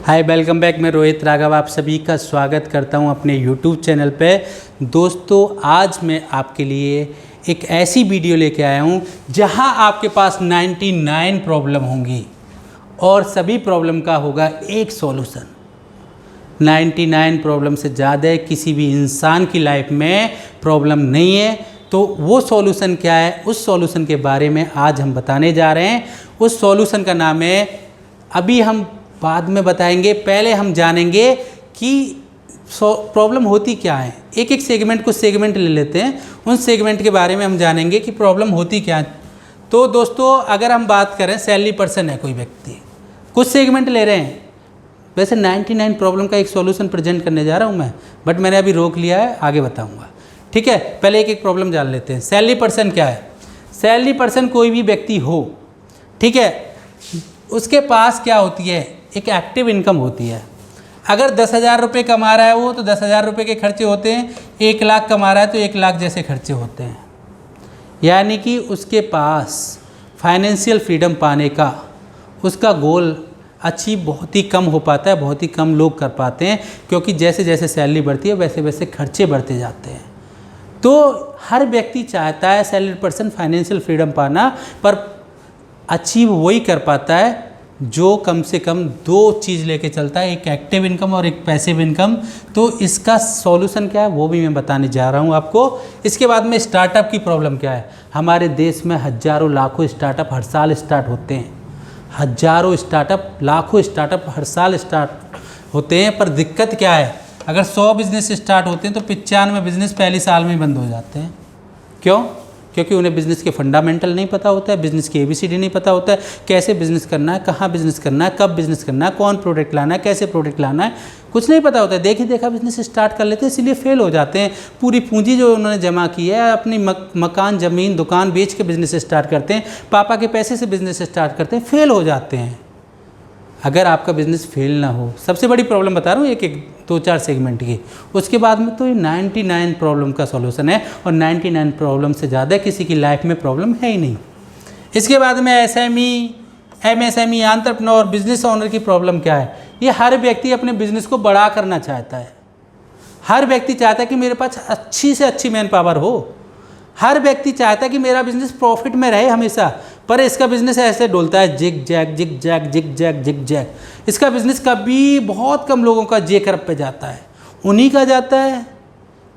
हाय, welcome back. मैं रोहित राघव आप सभी का स्वागत करता हूं अपने यूट्यूब चैनल पे। दोस्तों, आज मैं आपके लिए एक ऐसी वीडियो लेके आया हूं जहां आपके पास 99 प्रॉब्लम होंगी और सभी प्रॉब्लम का होगा एक सॉल्यूशन। 99 प्रॉब्लम से ज़्यादा किसी भी इंसान की लाइफ में प्रॉब्लम नहीं है। तो वो सॉल्यूशन क्या है, उस सॉल्यूशन के बारे में आज हम बताने जा रहे हैं। उस सॉल्यूशन का नाम है, अभी हम बाद में बताएंगे, पहले हम जानेंगे कि प्रॉब्लम होती क्या है। एक एक सेगमेंट, कुछ सेगमेंट ले लेते हैं, उन सेगमेंट के बारे में हम जानेंगे कि प्रॉब्लम होती क्या है। तो दोस्तों, अगर हम बात करें, सैलरी पर्सन है कोई व्यक्ति, कुछ सेगमेंट ले रहे हैं। वैसे 99 प्रॉब्लम का एक सॉल्यूशन प्रेजेंट करने जा रहा हूं मैं, बट मैंने अभी रोक लिया है, आगे बताऊंगा। ठीक है, पहले एक एक प्रॉब्लम जान लेते हैं। सैलरी पर्सन क्या है? सैलरी पर्सन कोई भी व्यक्ति हो, ठीक है, उसके पास क्या होती है, एक एक्टिव इनकम होती है। अगर 10,000 रुपये कमा रहा है वो, तो 10,000 रुपये के खर्चे होते हैं। 1 लाख कमा रहा है तो 1 लाख जैसे खर्चे होते हैं। यानी कि उसके पास फाइनेंशियल फ्रीडम पाने का उसका गोल अचीव बहुत ही कम हो पाता है, बहुत ही कम लोग कर पाते हैं, क्योंकि जैसे जैसे सैलरी बढ़ती है वैसे वैसे खर्चे बढ़ते जाते हैं। तो हर व्यक्ति चाहता है सैलरी पर्सन फाइनेंशियल फ्रीडम पाना, पर अचीव वही कर पाता है जो कम से कम 2 चीज़ लेके चलता है, एक एक्टिव इनकम और एक पैसिव इनकम। तो इसका सॉल्यूशन क्या है वो भी मैं बताने जा रहा हूँ आपको। इसके बाद में स्टार्टअप की प्रॉब्लम क्या है। हमारे देश में हज़ारों लाखों स्टार्टअप हर साल स्टार्ट होते हैं। हज़ारों स्टार्टअप, लाखों स्टार्टअप हर साल स्टार्ट होते हैं, पर दिक्कत क्या है, अगर 100 बिज़नेस स्टार्ट होते हैं तो 95 बिज़नेस पहले साल में ही बंद हो जाते हैं। क्यों? क्योंकि उन्हें बिज़नेस के फंडामेंटल नहीं पता होता है, बिज़नेस की ABCD नहीं पता होता है, कैसे बिज़नेस करना है, कहाँ बिज़नेस करना है, कब बिज़नेस करना है, कौन प्रोडक्ट लाना है, कैसे प्रोडक्ट लाना है, कुछ नहीं पता होता है। देखी देखा बिज़नेस स्टार्ट कर लेते हैं, इसीलिए फेल हो जाते हैं। पूरी पूंजी जो उन्होंने जमा की है, अपनी मकान, ज़मीन, दुकान बेच के बिज़नेस स्टार्ट करते हैं, पापा के पैसे से बिज़नेस स्टार्ट करते हैं, फेल हो जाते हैं। अगर आपका बिज़नेस फेल ना हो, सबसे बड़ी प्रॉब्लम बता रहा हूँ, एक एक 2-4 सेगमेंट की, उसके बाद में तो ये 99 प्रॉब्लम का सॉल्यूशन है। और 99 प्रॉब्लम से ज़्यादा किसी की लाइफ में प्रॉब्लम है ही नहीं। इसके बाद में SME, MSME, entrepreneur, business owner की प्रॉब्लम क्या है। ये हर व्यक्ति अपने बिजनेस को बड़ा करना चाहता है। हर व्यक्ति चाहता है कि मेरे पास अच्छी से अच्छी मैन पावर हो। हर व्यक्ति चाहता है कि मेरा बिजनेस प्रॉफिट में रहे हमेशा, पर इसका बिजनेस ऐसे डोलता है, zig zag zig zag zig zag zig zag. इसका बिजनेस कभी, बहुत कम लोगों का जे कर्व पे जाता है। उन्हीं का जाता है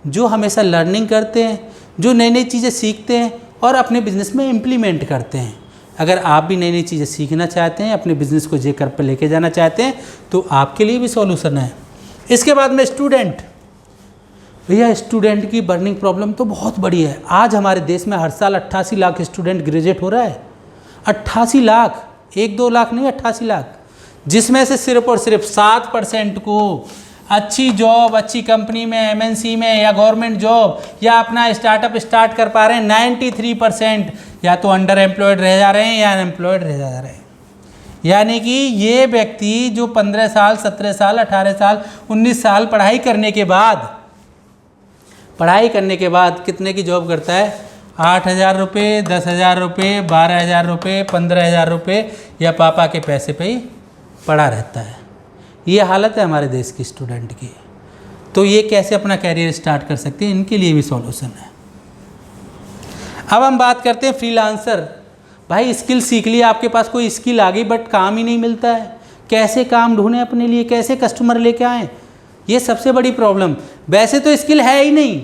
जो हमेशा लर्निंग करते हैं, जो नई नई चीज़ें सीखते हैं और अपने बिजनेस में इम्प्लीमेंट करते हैं। अगर आप भी नई नई चीज़ें सीखना चाहते हैं, अपने बिजनेस को जे कर्व पे लेके जाना चाहते हैं, तो आपके लिए भी सॉल्यूशन है। इसके बाद में स्टूडेंट, भैया स्टूडेंट की बर्निंग प्रॉब्लम तो बहुत बड़ी है। आज हमारे देश में हर साल 88 लाख स्टूडेंट ग्रेजुएट हो रहा है। 88 लाख, 1-2 लाख नहीं, 88 लाख, जिसमें से सिर्फ और सिर्फ 7% को अच्छी जॉब, अच्छी कंपनी में, MNC में, या गवर्नमेंट जॉब, या अपना स्टार्टअप स्टार्ट कर पा रहे हैं। 93% या तो अंडर एम्प्लॉयड रह जा रहे हैं या अनएम्प्लॉयड रह जा रहे हैं। यानी कि ये व्यक्ति जो 15 साल, 17 साल, 18 साल, 19 साल पढ़ाई करने के बाद कितने की जॉब करता है, 8,000 रुपये, 10,000 रुपये, 12,000 रुपये, 15,000 रुपये, या पापा के पैसे पे ही पड़ा रहता है। ये हालत है हमारे देश की स्टूडेंट की। तो ये कैसे अपना कैरियर स्टार्ट कर सकते हैं, इनके लिए भी सॉल्यूशन है। अब हम बात करते हैं फ्रीलांसर। भाई स्किल सीख लिया, आपके पास कोई स्किल आ गई, बट काम ही नहीं मिलता है। कैसे काम ढूंढें अपने लिए, कैसे कस्टमर लेके आएँ, ये सबसे बड़ी प्रॉब्लम। वैसे तो स्किल है ही नहीं।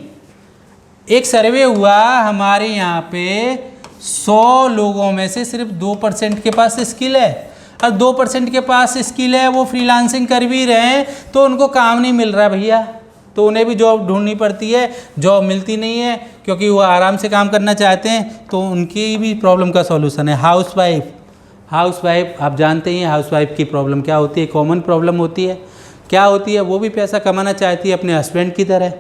एक सर्वे हुआ हमारे यहाँ पे, 100 लोगों में से सिर्फ 2% के पास स्किल है। और 2% के पास स्किल है, वो फ्रीलांसिंग कर भी रहे हैं, तो उनको काम नहीं मिल रहा भैया। तो उन्हें भी जॉब ढूंढनी पड़ती है, जॉब मिलती नहीं है, क्योंकि वो आराम से काम करना चाहते हैं। तो उनकी भी प्रॉब्लम का सॉल्यूशन है हाउसवाइफ। आप जानते हैं हाउसवाइफ की प्रॉब्लम क्या होती है, कॉमन प्रॉब्लम होती है। क्या होती है, वो भी पैसा कमाना चाहती है अपने हस्बैंड की तरह।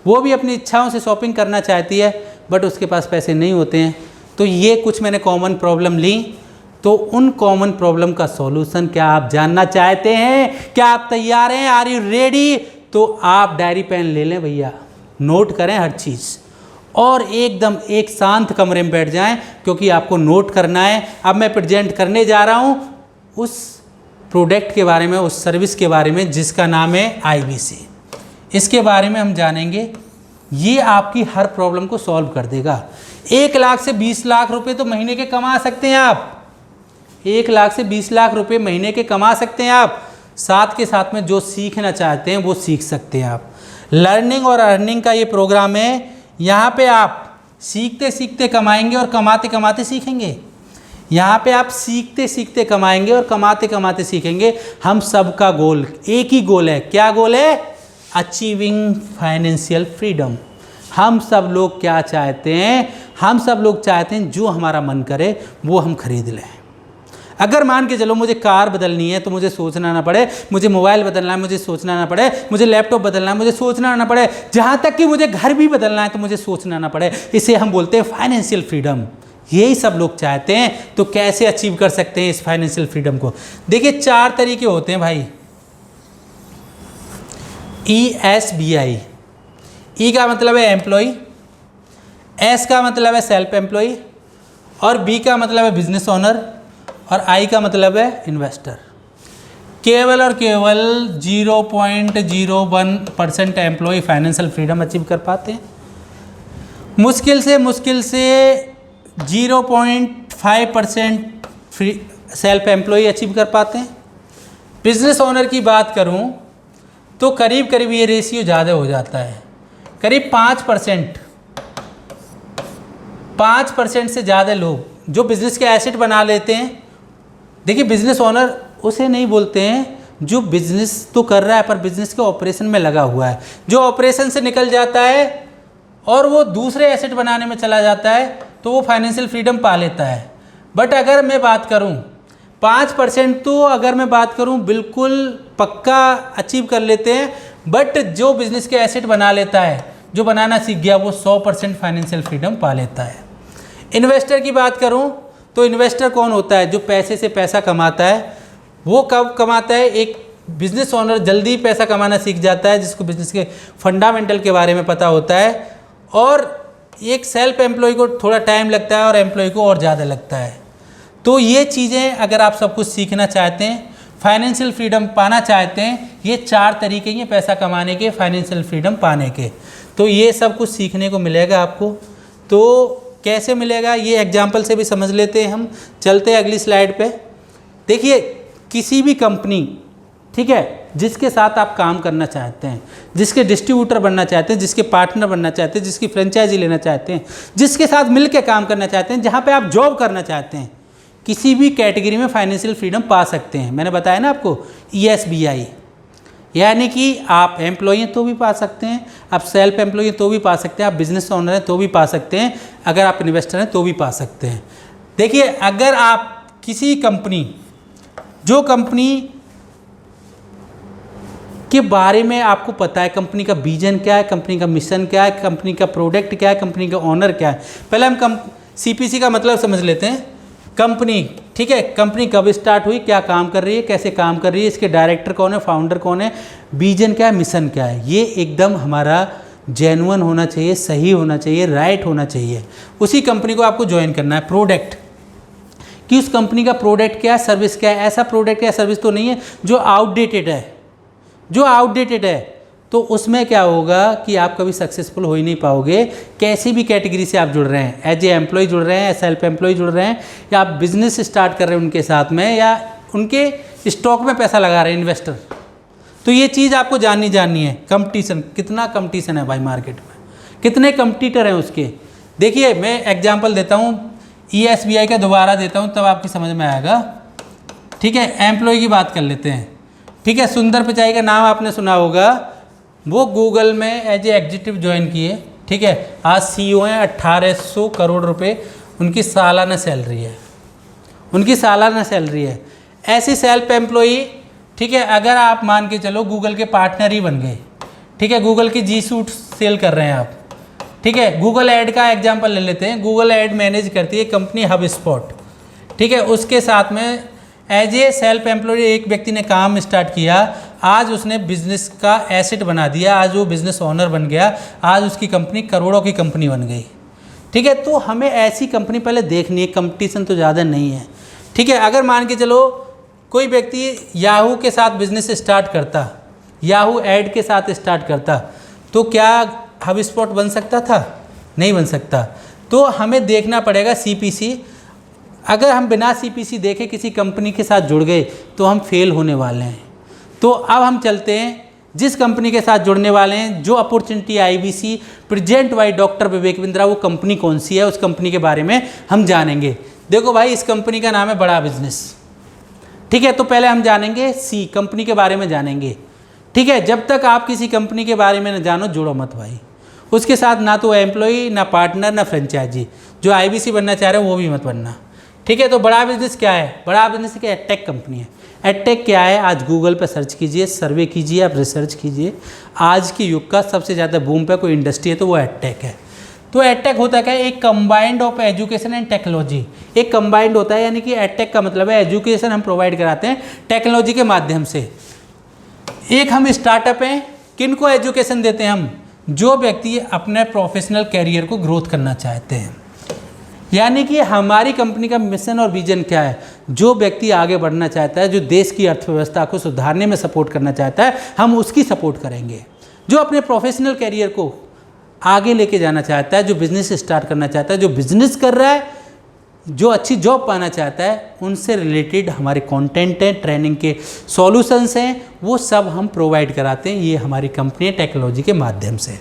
वो भी अपनी इच्छाओं से शॉपिंग करना चाहती है, बट उसके पास पैसे नहीं होते हैं। तो ये कुछ मैंने कॉमन प्रॉब्लम ली। तो उन कॉमन प्रॉब्लम का सॉल्यूशन क्या आप जानना चाहते हैं? क्या आप तैयार हैं? Are you ready? तो आप डायरी पेन ले लें भैया, नोट करें हर चीज़, और एकदम एक शांत कमरे में बैठ जाएं, क्योंकि आपको नोट करना है। अब मैं प्रेजेंट करने जा रहा हूं उस प्रोडक्ट के बारे में, उस सर्विस के बारे में जिसका नाम है IBC। इसके बारे में हम जानेंगे। ये आपकी हर प्रॉब्लम को सॉल्व कर देगा। 1 लाख से 20 लाख रुपए तो महीने के कमा सकते हैं आप। 1 लाख से 20 लाख रुपए महीने के कमा सकते हैं आप। साथ के साथ में जो सीखना चाहते हैं वो सीख सकते हैं आप। लर्निंग और अर्निंग का ये प्रोग्राम है। यहाँ पे आप सीखते सीखते कमाएंगे और कमाते कमाते सीखेंगे। यहाँ पे आप सीखते सीखते कमाएंगे और कमाते कमाते सीखेंगे। हम सबका गोल एक ही गोल है। क्या गोल है? Achieving financial freedom. हम सब लोग क्या चाहते हैं? हम सब लोग चाहते हैं जो हमारा मन करे वो हम खरीद लें। अगर मान के चलो मुझे कार बदलनी है तो मुझे सोचना ना पड़े, मुझे मोबाइल बदलना है मुझे सोचना ना पड़े, मुझे लैपटॉप बदलना है मुझे सोचना ना पड़े, जहाँ तक कि मुझे घर भी बदलना है तो मुझे सोचना ना पड़े। इसे हम बोलते हैं फाइनेंशियल फ्रीडम। यही सब लोग चाहते हैं। तो कैसे अचीव कर सकते हैं इस फाइनेंशियल फ्रीडम को? देखिए 4 तरीके होते हैं भाई। ESBI। E का मतलब है एम्प्लॉय, S का मतलब है सेल्फ एम्प्लॉय, और B का मतलब है बिजनेस ओनर, और I का मतलब है इन्वेस्टर। केवल और केवल 0.01% एम्प्लॉय फाइनेंशियल फ्रीडम अचीव कर पाते हैं। मुश्किल से 0.5% सेल्फ एम्प्लॉय अचीव कर पाते हैं। बिजनेस ओनर की बात करूं तो करीब करीब ये रेशियो ज़्यादा हो जाता है। करीब 5% से ज़्यादा लोग जो बिज़नेस के एसेट बना लेते हैं। देखिए बिजनेस ओनर उसे नहीं बोलते हैं जो बिजनेस तो कर रहा है पर बिजनेस के ऑपरेशन में लगा हुआ है, जो ऑपरेशन से निकल जाता है और वो दूसरे एसेट बनाने में चला जाता है तो वो फाइनेंशियल फ्रीडम पा लेता है। बट अगर मैं बात करूं 5% तो अगर मैं बात करूं बिल्कुल पक्का अचीव कर लेते हैं। बट जो बिजनेस के एसेट बना लेता है, जो बनाना सीख गया, वो 100% फाइनेंशियल फ्रीडम पा लेता है। इन्वेस्टर की बात करूं तो इन्वेस्टर कौन होता है? जो पैसे से पैसा कमाता है। वो कब कमाता है? एक बिजनेस ओनर जल्दी पैसा कमाना सीख जाता है, जिसको बिजनेस के फंडामेंटल के बारे में पता होता है। और एक सेल्फ एम्प्लॉय को थोड़ा टाइम लगता है और एम्प्लॉय को और ज़्यादा लगता है। तो ये चीज़ें अगर आप सब कुछ सीखना चाहते हैं, फाइनेंशियल फ्रीडम पाना चाहते हैं, ये 4 तरीके हैं पैसा कमाने के, फाइनेंशियल फ्रीडम पाने के। तो ये सब कुछ सीखने को मिलेगा आपको। तो कैसे मिलेगा ये एग्जाम्पल से भी समझ लेते हैं हम। चलते हैं अगली स्लाइड पे। देखिए किसी भी कंपनी, ठीक है, जिसके साथ आप काम करना चाहते हैं, जिसके डिस्ट्रीब्यूटर बनना चाहते हैं, जिसके पार्टनर बनना चाहते हैं, जिसकी फ्रेंचाइजी लेना चाहते हैं, जिसके साथ मिलकर काम करना चाहते हैं, जहाँ पे आप जॉब करना चाहते हैं, किसी भी कैटेगरी में फाइनेंशियल फ्रीडम पा सकते हैं। मैंने बताया ना आपको ESBI, यानी कि आप एम्प्लॉय हैं तो भी पा सकते हैं, आप सेल्फ एम्प्लॉय हैं तो भी पा सकते हैं, आप बिजनेस ओनर हैं तो भी पा सकते हैं, अगर आप इन्वेस्टर हैं तो भी पा सकते हैं। देखिए अगर आप किसी कंपनी, जो कंपनी के बारे में आपको पता है, कंपनी का विजन क्या है, कंपनी का मिशन क्या है, कंपनी का प्रोडक्ट क्या है, कंपनी का ओनर क्या है। पहले हम CPC का मतलब समझ लेते हैं। कंपनी, ठीक है, कंपनी कब स्टार्ट हुई, क्या काम कर रही है, कैसे काम कर रही है, इसके डायरेक्टर कौन है, फाउंडर कौन है, विजन क्या है, मिशन क्या है। ये एकदम हमारा जेन्युइन होना चाहिए, सही होना चाहिए, राइट होना चाहिए। उसी कंपनी को आपको ज्वाइन करना है। प्रोडक्ट, कि उस कंपनी का प्रोडक्ट क्या है, सर्विस क्या है। ऐसा प्रोडक्ट या सर्विस तो नहीं है जो आउटडेटेड है। जो आउटडेटेड है तो उसमें क्या होगा कि आप कभी सक्सेसफुल हो ही नहीं पाओगे। कैसी भी कैटेगरी से आप जुड़ रहे हैं, एज ए एम्प्लॉय जुड़ रहे हैं, सेल्फ एम्प्लॉय जुड़ रहे हैं, या आप बिजनेस स्टार्ट कर रहे हैं उनके साथ में, या उनके स्टॉक में पैसा लगा रहे हैं इन्वेस्टर, तो ये चीज़ आपको जाननी है। कंपटीशन, कितना कंपटीशन है भाई मार्केट में, कितने कंपटीटर हैं उसके। देखिए मैं एग्जाम्पल देता हूँ, ESBI का दोबारा देता हूँ तब आपकी समझ में आएगा। ठीक है, एम्प्लॉय की बात कर लेते हैं। ठीक है, सुंदर पिचाई का नाम आपने सुना होगा। वो गूगल में एज ए एग्जीक्यूटिव ज्वाइन किए। ठीक है, आज CEO हैं, 1800 करोड़ रुपए उनकी सालाना सैलरी है। उनकी सालाना सैलरी है। ऐसी सेल्फ एम्प्लॉई, ठीक है, अगर आप मान के चलो गूगल के पार्टनर ही बन गए, ठीक है, गूगल की G Suite सेल कर रहे हैं आप, ठीक है, गूगल ऐड का एग्जांपल ले लेते हैं। गूगल ऐड मैनेज करती है कंपनी HubSpot, ठीक है, उसके साथ में एज ए सेल्फ एम्प्लॉय एक व्यक्ति ने काम स्टार्ट किया। आज उसने बिजनेस का एसेट बना दिया, आज वो बिजनेस ओनर बन गया, आज उसकी कंपनी करोड़ों की कंपनी बन गई। ठीक है, तो हमें ऐसी कंपनी पहले देखनी है, कंपटीशन तो ज़्यादा नहीं है। ठीक है, अगर मान के चलो कोई व्यक्ति याहू के साथ बिजनेस स्टार्ट करता, याहू ऐड के साथ स्टार्ट करता, तो क्या हब स्पॉट बन सकता था? नहीं बन सकता। तो हमें देखना पड़ेगा CPC। अगर हम बिना CPC देखे किसी कंपनी के साथ जुड़ गए तो हम फेल होने वाले हैं। तो अब हम चलते हैं जिस कंपनी के साथ जुड़ने वाले हैं, जो opportunity IBC present by doctor Vivek Bindra, वो कंपनी कौन सी है, उस कंपनी के बारे में हम जानेंगे। देखो भाई, इस कंपनी का नाम है बड़ा बिजनेस, ठीक है। तो पहले हम जानेंगे कंपनी के बारे में जानेंगे, ठीक है। जब तक आप किसी कंपनी के बारे में न जानो, जुड़ो मत भाई उसके साथ, ना तो एम्प्लॉई, ना पार्टनर, ना फ्रेंचाइजी। जो IBC बनना चाह रहे हो वो भी मत बनना, ठीक है। तो बड़ा बिजनेस क्या है? बड़ा बिजनेस एक एडटेक कंपनी है। एडटेक क्या है? आज गूगल पर सर्च कीजिए, सर्वे कीजिए, आप रिसर्च कीजिए, आज के युग का सबसे ज़्यादा बूम पे कोई इंडस्ट्री है तो वो एडटेक है। तो एडटेक होता क्या है? एक combined of education and technology. एक कंबाइंड होता है, यानी कि एडटेक का मतलब है एजुकेशन हम प्रोवाइड कराते हैं टेक्नोलॉजी के माध्यम से। एक हम स्टार्टअप हैं, किनको एजुकेशन देते हैं हम? जो व्यक्ति अपने प्रोफेशनल कैरियर को ग्रोथ करना चाहते हैं। यानी कि हमारी कंपनी का मिशन और विजन क्या है? जो व्यक्ति आगे बढ़ना चाहता है, जो देश की अर्थव्यवस्था को सुधारने में सपोर्ट करना चाहता है, हम उसकी सपोर्ट करेंगे। जो अपने प्रोफेशनल कैरियर को आगे लेके जाना चाहता है, जो बिज़नेस स्टार्ट करना चाहता है, जो बिज़नेस कर रहा है, जो अच्छी जॉब पाना चाहता है, उनसे रिलेटेड हमारे कंटेंट हैं, ट्रेनिंग के सॉल्यूशंस हैं, वो सब हम प्रोवाइड कराते हैं। ये हमारी कंपनी है टेक्नोलॉजी के माध्यम से।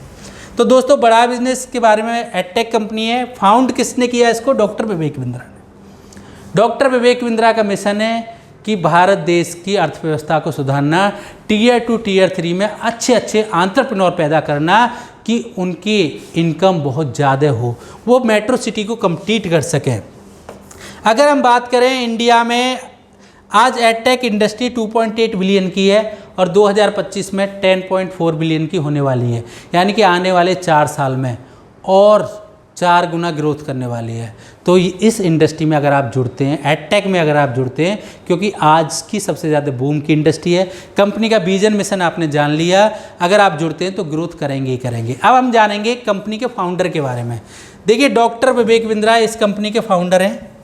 तो दोस्तों, बड़ा बिजनेस के बारे में एडटेक कंपनी है। फाउंड किसने किया इसको? डॉक्टर विवेक बिंद्रा ने। डॉक्टर विवेक बिंद्रा का मिशन है कि भारत देश की अर्थव्यवस्था को सुधारना, Tier 2 Tier 3 में अच्छे अच्छे एंटरप्रेन्योर पैदा करना कि उनकी इनकम बहुत ज़्यादा हो, वो मेट्रो सिटी को कम्पीट कर सकें। अगर हम बात करें इंडिया में, आज एडटेक इंडस्ट्री 2.8 बिलियन की है और 2025 में 10.4 बिलियन की होने वाली है। यानी कि आने वाले 4 साल में और 4 गुना ग्रोथ करने वाली है। तो इस इंडस्ट्री में अगर आप जुड़ते हैं, एडटेक में अगर आप जुड़ते हैं, क्योंकि आज की सबसे ज़्यादा बूम की इंडस्ट्री है। कंपनी का विजन मिशन आपने जान लिया, अगर आप जुड़ते हैं तो ग्रोथ करेंगे ही करेंगे। अब हम जानेंगे कंपनी के फाउंडर के बारे में। देखिए, डॉक्टर विवेक बिंद्रा इस कंपनी के फाउंडर हैं।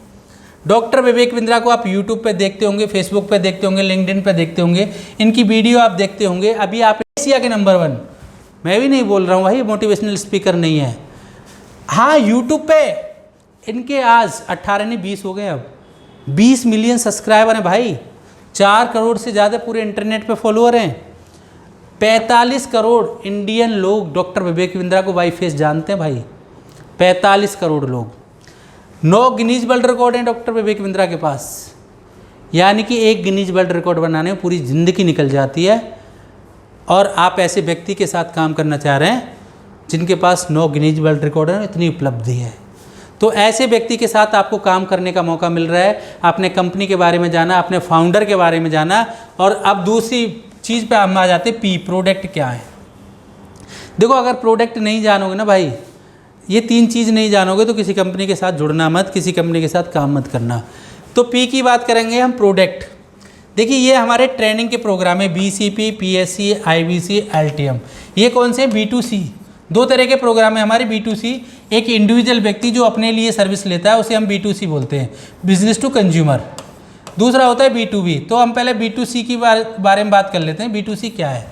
डॉक्टर विवेक बिंद्रा को आप यूट्यूब पे देखते होंगे, फेसबुक पे देखते होंगे, लिंक्डइन पे देखते होंगे, इनकी वीडियो आप देखते होंगे। अभी आप एशिया के नंबर 1, मैं भी नहीं बोल रहा हूँ भाई, मोटिवेशनल स्पीकर नहीं है। हाँ, यूट्यूब पे इनके आज 18 नहीं 20 हो गए, अब 20 मिलियन सब्सक्राइबर हैं भाई। 4 करोड़ से ज़्यादा पूरे इंटरनेट पे फॉलोअर हैं। 45 करोड़ इंडियन लोग डॉक्टर विवेक बिंद्रा को बाई फेस जानते हैं भाई, 45 करोड़ लोग। 9 गिनीज वर्ल्ड रिकॉर्ड हैं डॉक्टर विवेक बिंद्रा के पास। यानी कि एक गिनीज वर्ल्ड रिकॉर्ड बनाने में पूरी ज़िंदगी निकल जाती है। और आप ऐसे व्यक्ति के साथ काम करना चाह रहे हैं जिनके पास 9 गिनीज वर्ल्ड रिकॉर्ड है, इतनी उपलब्धि है। तो ऐसे व्यक्ति के साथ आपको काम करने का मौका मिल रहा है। आपने कंपनी के बारे में जाना, अपने फाउंडर के बारे में जाना। और अब दूसरी चीज़ पे हम आ जाते हैं, प्रोडक्ट क्या है। देखो, अगर प्रोडक्ट नहीं जानोगे ना भाई, ये 3 चीज़ नहीं जानोगे तो किसी कंपनी के साथ जुड़ना मत, किसी कंपनी के साथ काम मत करना। तो P की बात करेंगे हम, प्रोडक्ट। देखिए, ये हमारे ट्रेनिंग के प्रोग्राम है, BCP, PSC, IBC, LTM। ये कौन से? B2C। 2 तरह के प्रोग्राम है हमारे। B2C, एक इंडिविजुअल व्यक्ति जो अपने लिए सर्विस लेता है, उसे हम B2C बोलते हैं, बिजनेस टू कंज्यूमर। दूसरा होता है B2B। तो हम पहले B2C की बारे में बात कर लेते हैं। B2C क्या है?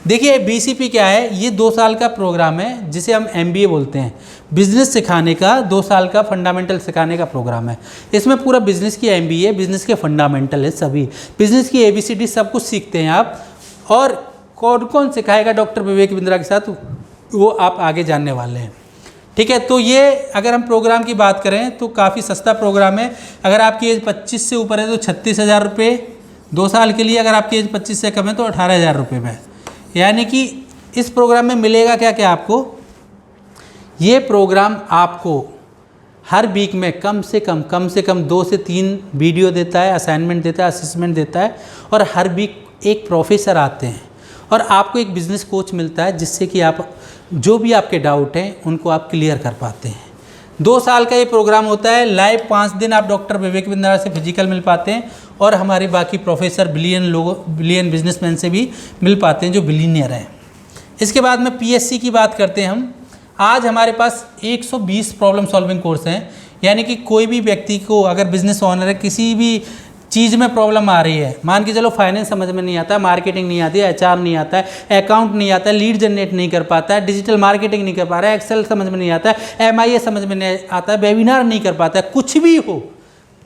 देखिए, BCP क्या है? ये 2 साल का प्रोग्राम है जिसे हम MBA बोलते हैं, बिजनेस सिखाने का 2 साल का फंडामेंटल सिखाने का प्रोग्राम है। इसमें पूरा बिजनेस की MBA, बिजनेस के फंडामेंटल है, सभी बिजनेस की ABCD सब कुछ सीखते हैं आप। और कौन कौन सिखाएगा डॉक्टर विवेक बिंद्रा के साथ, वो आप आगे जानने वाले हैं, ठीक है। तो ये अगर हम प्रोग्राम की बात करें तो काफ़ी सस्ता प्रोग्राम है। अगर आपकी एज 25 से ऊपर है तो 36,000 रुपये 2 साल के लिए। अगर आपकी एज 25 से कम है तो 18,000 रुपये में। यानी कि इस प्रोग्राम में मिलेगा क्या क्या आपको? ये प्रोग्राम आपको हर वीक में कम से कम 2 से 3 वीडियो देता है, असाइनमेंट देता है, असेसमेंट देता है। और हर वीक एक प्रोफेसर आते हैं और आपको एक बिज़नेस कोच मिलता है, जिससे कि आप जो भी आपके डाउट हैं उनको आप क्लियर कर पाते हैं। 2 साल का ये प्रोग्राम होता है। लाइव 5 दिन आप डॉक्टर विवेक बिंद्रा से फिजिकल मिल पाते हैं और हमारे बाकी प्रोफेसर बिलियन बिजनेसमैन से भी मिल पाते हैं जो बिलियनियर हैं। इसके बाद में PSC की बात करते हैं हम। आज हमारे पास 120 प्रॉब्लम सॉल्विंग कोर्स हैं। यानी कि कोई भी व्यक्ति को, अगर बिजनेस ओनर है, किसी भी चीज़ में प्रॉब्लम आ रही है, मान के चलो फाइनेंस समझ में नहीं आता, मार्केटिंग नहीं आती, एचआर नहीं आता है, अकाउंट नहीं आता है, लीड जनरेट नहीं कर पाता है, डिजिटल मार्केटिंग नहीं कर पा रहा है, एक्सेल समझ में नहीं आता है, एमआईएस समझ में नहीं आता है, वेबिनार नहीं कर पाता है, कुछ भी हो,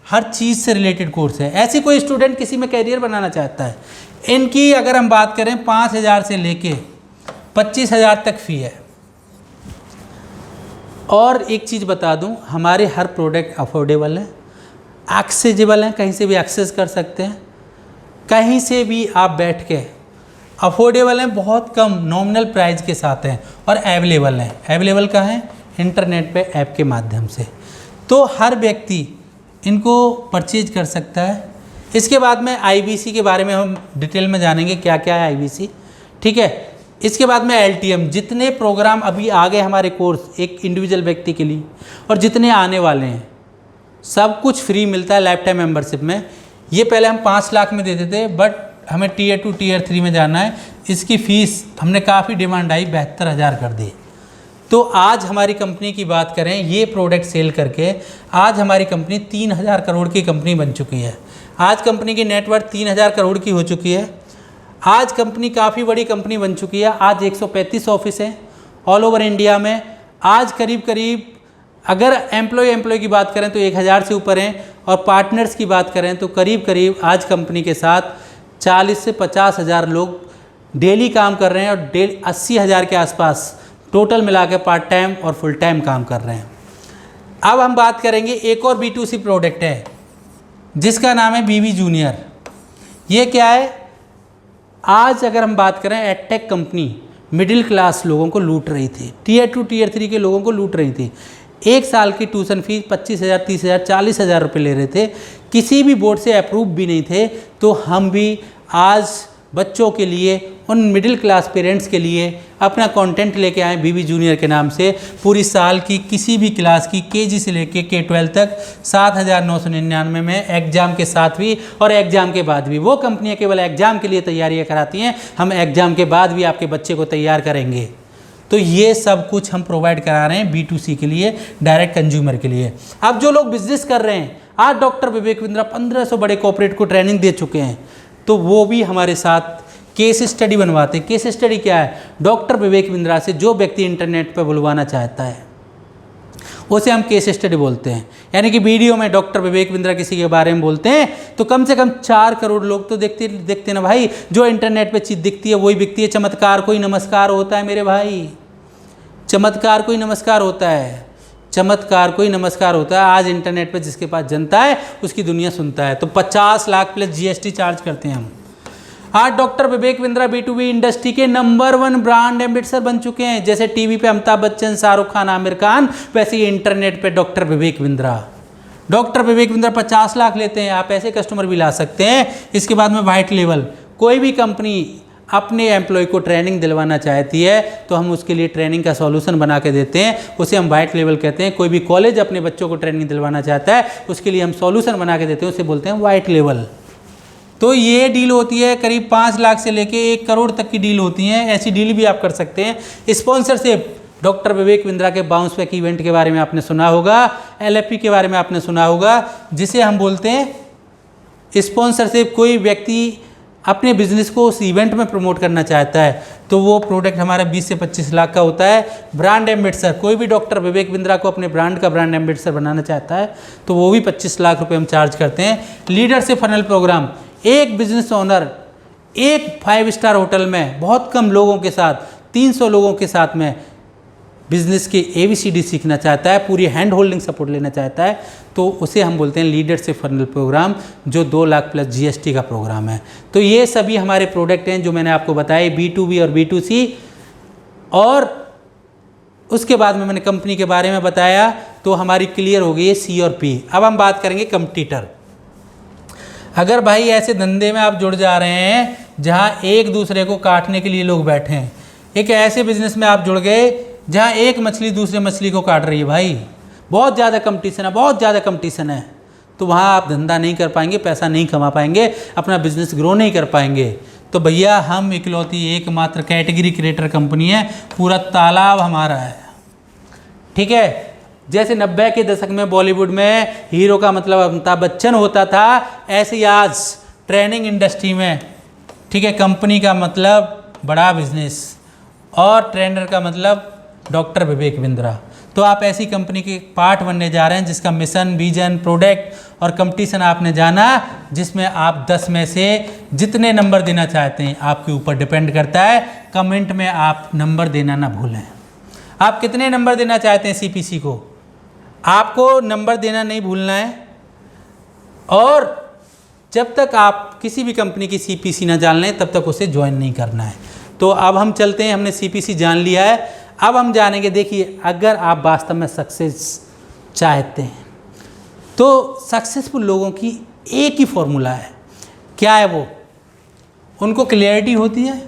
हर चीज़ से रिलेटेड कोर्स है। ऐसे कोई स्टूडेंट किसी में कैरियर बनाना चाहता है, इनकी अगर हम बात करें 5,000 से लेके 25,000 तक फ़ी है। और एक चीज़ बता दूं, हमारे हर प्रोडक्ट अफोर्डेबल है, एक्सेसिबल हैं, कहीं से भी एक्सेस कर सकते हैं, कहीं से भी आप बैठ के, अफोर्डेबल हैं, बहुत कम नॉमिनल प्राइस के साथ हैं और अवेलेबल हैं। अवेलेबल कहाँ है? इंटरनेट पे ऐप के माध्यम से, तो हर व्यक्ति इनको परचेज कर सकता है। इसके बाद में आईबीसी के बारे में हम डिटेल में जानेंगे, क्या क्या है आईबीसी, ठीक है। इसके बाद में एलटीएम, जितने प्रोग्राम अभी आ गए हमारे कोर्स एक इंडिविजुअल व्यक्ति के लिए और जितने आने वाले हैं, सब कुछ फ्री मिलता है लाइफ टाइम मेंबरशिप में। ये पहले हम 5 लाख में देते थे, बट हमें टीयर 2 टीयर 3 में जाना है, इसकी फ़ीस हमने काफ़ी डिमांड आई 72,000 कर दी। तो आज हमारी कंपनी की बात करें, ये प्रोडक्ट सेल करके आज हमारी कंपनी 3,000 करोड़ की कंपनी बन चुकी है। आज कंपनी की नेटवर्थ 3,000 करोड़ की हो चुकी है। आज कंपनी काफ़ी बड़ी कंपनी बन चुकी है। आज 135 ऑफिस हैं ऑल ओवर इंडिया में। आज करीब करीब अगर एम्प्लॉय की बात करें तो 1,000 से ऊपर हैं, और पार्टनर्स की बात करें तो करीब करीब आज कंपनी के साथ 40 से 50,000 लोग डेली काम कर रहे हैं, और 80,000 के आसपास टोटल मिला के पार्ट टाइम और फुल टाइम काम कर रहे हैं। अब हम बात करेंगे, एक और B2C प्रोडक्ट है जिसका नाम है BB जूनियर। ये क्या है? आज अगर हम बात करें, एडटेक कंपनी मिडिल क्लास लोगों को लूट रही थी, टीयर 2 टीयर 3 के लोगों को लूट रही थी। एक साल की ट्यूशन फीस 25,000, 30,000, 40,000 रुपये ले रहे थे, किसी भी बोर्ड से अप्रूव भी नहीं थे। तो हम भी आज बच्चों के लिए, उन मिडिल क्लास पेरेंट्स के लिए अपना कंटेंट लेके आए BB जूनियर के नाम से। पूरी साल की किसी भी क्लास की KG से लेके K12 तक 7,999 में, एग्ज़ाम के साथ भी और एग्ज़ाम के बाद भी। वो कंपनियां केवल एग्ज़ाम के लिए तैयारियां कराती हैं, हम एग्ज़ाम के बाद भी आपके बच्चे को तैयार करेंगे। तो ये सब कुछ हम प्रोवाइड करा रहे हैं B2C के लिए, डायरेक्ट कंज्यूमर के लिए। अब जो लोग बिजनेस कर रहे हैं, आज डॉक्टर विवेक बिंद्रा 1500 बड़े कॉर्पोरेट को ट्रेनिंग दे चुके हैं, तो वो भी हमारे साथ केस स्टडी बनवाते हैं। केस स्टडी क्या है? डॉक्टर विवेक बिंद्रा से जो व्यक्ति इंटरनेट पर बुलवाना चाहता है उसे हम केस स्टडी बोलते हैं। यानी कि वीडियो में डॉक्टर विवेक बिंद्रा किसी के बारे में बोलते हैं तो कम से कम 4 करोड़ लोग तो देखते ना भाई। जो इंटरनेट पे चीज़ दिखती है वही बिकती है। चमत्कार कोई नमस्कार होता है मेरे भाई, चमत्कार कोई नमस्कार होता है, चमत्कार कोई नमस्कार होता है। आज इंटरनेट पे जिसके पास जनता है उसकी दुनिया सुनता है। तो 50 लाख प्लस GST चार्ज करते हैं हम। आज doctor Vivek Bindra B2B industry के नंबर 1 ब्रांड एम्बेसडर बन चुके हैं। जैसे टीवी पे अमिताभ बच्चन, शाहरुख खान, आमिर खान, वैसे ही इंटरनेट पे डॉक्टर विवेक बिंद्रा। डॉक्टर विवेक बिंद्रा 50 लाख लेते हैं, आप ऐसे कस्टमर भी ला सकते हैं। इसके बाद में वाइट लेवल, कोई भी कंपनी अपने एम्प्लॉय को ट्रेनिंग दिलवाना चाहती है तो हम उसके लिए ट्रेनिंग का सॉल्यूशन बना के देते हैं, उसे हम वाइट लेवल कहते हैं। कोई भी कॉलेज अपने बच्चों को ट्रेनिंग दिलवाना चाहता है उसके लिए हम सॉल्यूशन बना के देते हैं, उसे बोलते हैं वाइट लेवल। तो ये डील होती है करीब 5 लाख से लेके 1 करोड़ तक की डील होती हैं। ऐसी डील भी आप कर सकते हैं। स्पॉन्सरशिप, डॉक्टर विवेक बिंद्रा के बाउंस बैक इवेंट के बारे में आपने सुना होगा, LFP के बारे में आपने सुना होगा, जिसे हम बोलते हैं स्पॉन्सरशिप। कोई व्यक्ति अपने बिजनेस को उस इवेंट में प्रमोट करना चाहता है तो वो प्रोडक्ट हमारा 20 से 25 लाख का होता है। ब्रांड एम्बेसडर, कोई भी डॉक्टर विवेक बिंद्रा को अपने ब्रांड का ब्रांड एम्बेसडर बनाना चाहता है तो वो भी 25 लाख रुपए हम चार्ज करते हैं। लीडरशिप फनल प्रोग्राम, एक बिजनेस ओनर एक 5 स्टार होटल में बहुत कम लोगों के साथ, 300 लोगों के साथ में बिजनेस की ABCD सीखना चाहता है, पूरी हैंड होल्डिंग सपोर्ट लेना चाहता है तो उसे हम बोलते हैं लीडरशिप फनल प्रोग्राम, जो 2 लाख प्लस GST का प्रोग्राम है। तो ये सभी हमारे प्रोडक्ट हैं जो मैंने आपको बताए, B2B और B2C। और उसके बाद में मैंने कंपनी के बारे में बताया तो हमारी क्लियर हो गई है C और P। अब हम बात करेंगे कंपटीटर। अगर भाई ऐसे धंधे में आप जुड़ जा रहे हैं जहां एक दूसरे को काटने के लिए लोग बैठे हैं, एक ऐसे बिजनेस में आप जुड़ गए जहां एक मछली दूसरे मछली को काट रही है, भाई बहुत ज़्यादा कंपटीशन है, बहुत ज़्यादा कंपटीशन है, तो वहां आप धंधा नहीं कर पाएंगे, पैसा नहीं कमा पाएंगे, अपना बिजनेस ग्रो नहीं कर पाएंगे। तो भैया हम इकलौती एकमात्र कैटेगरी क्रिएटर कंपनी है, पूरा तालाब हमारा है, ठीक है। जैसे 90 के दशक में बॉलीवुड में हीरो का मतलब अमिताभ बच्चन होता था, ऐसे ही आज ट्रेनिंग इंडस्ट्री में, ठीक है, कंपनी का मतलब बड़ा बिजनेस और ट्रेनर का मतलब डॉक्टर विवेक बिंद्रा। तो आप ऐसी कंपनी के पार्ट बनने जा रहे हैं जिसका मिशन, विजन, प्रोडक्ट और कंपटीशन आपने जाना, जिसमें आप 10 में से जितने नंबर देना चाहते हैं आपके ऊपर डिपेंड करता है। कमेंट में आप नंबर देना ना भूलें। आप कितने नंबर देना चाहते हैं सीपीसी को, आपको नंबर देना नहीं भूलना है। और जब तक आप किसी भी कंपनी की सीपीसी ना जान लें तब तक उसे ज्वाइन नहीं करना है। तो अब हम चलते हैं, हमने सीपीसी जान लिया है, अब हम जानेंगे। देखिए, अगर आप वास्तव में सक्सेस चाहते हैं तो सक्सेसफुल लोगों की एक ही फॉर्मूला है। क्या है वो? उनको क्लियरिटी होती है,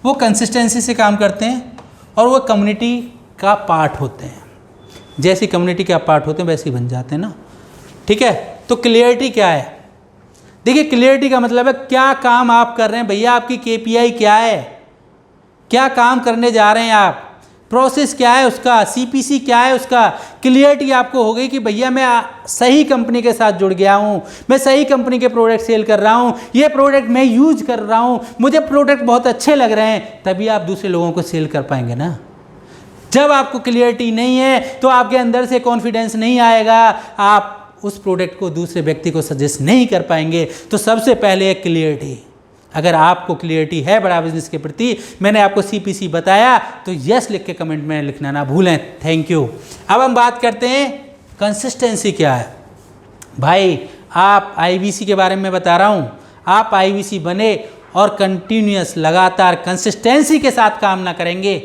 वो कंसिस्टेंसी से काम करते हैं और वो कम्युनिटी का पार्ट होते हैं। जैसी कम्युनिटी का पार्ट होते हैं वैसे ही बन जाते हैं ना, ठीक है। तो क्लियरिटी क्या है? देखिए, क्लियरिटी का मतलब है क्या काम आप कर रहे हैं भैया, आपकी केपीआई क्या है, क्या काम करने जा रहे हैं आप, प्रोसेस क्या है उसका, सीपीसी क्या है उसका। क्लियरिटी आपको हो गई कि भैया मैं सही कंपनी के साथ जुड़ गया हूँ, मैं सही कंपनी के प्रोडक्ट सेल कर रहा हूँ, ये प्रोडक्ट मैं यूज कर रहा हूँ, मुझे प्रोडक्ट बहुत अच्छे लग रहे हैं, तभी आप दूसरे लोगों को सेल कर पाएंगे ना। जब आपको क्लियरिटी नहीं है तो आपके अंदर से कॉन्फिडेंस नहीं आएगा, आप उस प्रोडक्ट को दूसरे व्यक्ति को सजेस्ट नहीं कर पाएंगे। तो सबसे पहले एक क्लियरिटी। अगर आपको क्लियरिटी है बड़ा बिजनेस के प्रति, मैंने आपको सीपीसी बताया, तो यस लिख के कमेंट में लिखना ना भूलें। Thank you. अब हम बात करते हैं कंसिस्टेंसी क्या है। भाई, आप आईबीसी के बारे में बता रहा हूँ, आप आईबीसी बने और कंटिन्यूअस लगातार कंसिस्टेंसी के साथ काम ना करेंगे